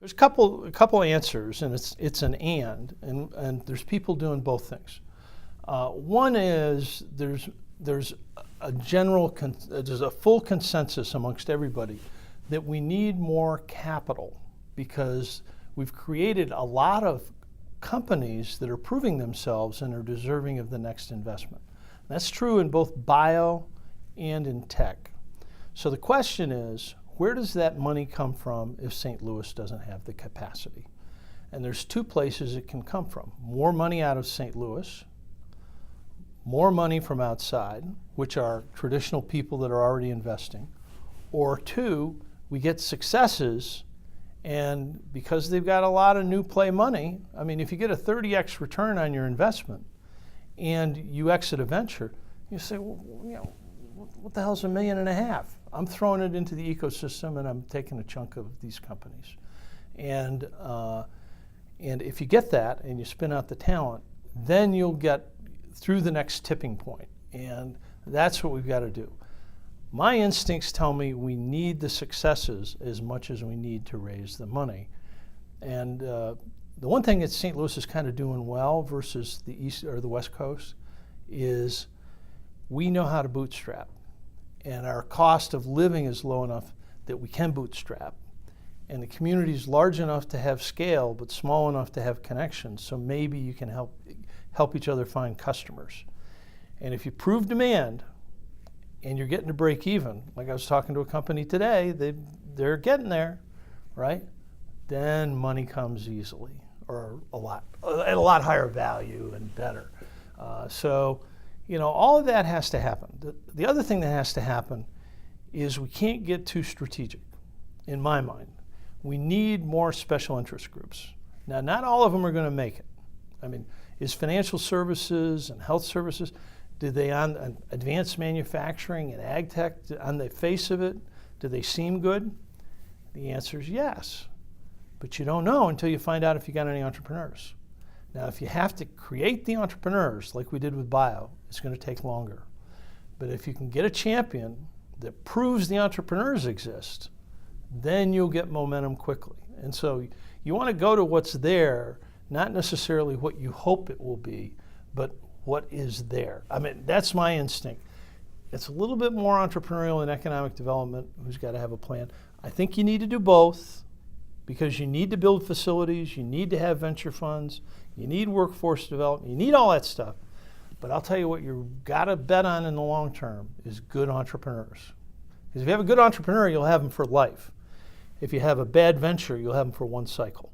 There's a couple answers, and it's an and there's people doing both things. One is there's a full consensus amongst everybody that we need more capital because we've created a lot of companies that are proving themselves and are deserving of the next investment. That's true in both bio and in tech. So the question is, where does that money come from if St. Louis doesn't have the capacity? And there's two places it can come from. More money out of St. Louis, more money from outside, which are traditional people that are already investing, or two, we get successes, and because they've got a lot of new play money, I mean, if you get a 30x return on your investment and you exit a venture, you say, well, you know, what the hell's $1.5 million? I'm throwing it into the ecosystem and I'm taking a chunk of these companies. And if you get that and you spin out the talent, then you'll get through the next tipping point. And that's what we've got to do. My instincts tell me we need the successes as much as we need to raise the money. And the one thing that St. Louis is kind of doing well versus the East or the West Coast is we know how to bootstrap. And our cost of living is low enough that we can bootstrap. And the community is large enough to have scale, but small enough to have connections. So maybe you can help each other find customers. And if you prove demand and you're getting to break even, like I was talking to a company today, they're getting there, right? Then money comes easily, or at a lot higher value and better. So, you know, all of that has to happen. The other thing that has to happen is we can't get too strategic, in my mind. We need more special interest groups. Now, not all of them are going to make it. I mean, is financial services and health services, do they on advanced manufacturing and ag tech, on the face of it, do they seem good? The answer is yes. But you don't know until you find out if you got any entrepreneurs. Now, if you have to create the entrepreneurs, like we did with bio, it's going to take longer. But if you can get a champion that proves the entrepreneurs exist, then you'll get momentum quickly. And so you want to go to what's there, not necessarily what you hope it will be, but what is there. I mean, that's my instinct. It's a little bit more entrepreneurial in economic development, who's got to have a plan. I think you need to do both, because you need to build facilities, you need to have venture funds, you need workforce development, you need all that stuff. But I'll tell you what you've got to bet on in the long term is good entrepreneurs. Because if you have a good entrepreneur, you'll have them for life. If you have a bad venture, you'll have them for one cycle.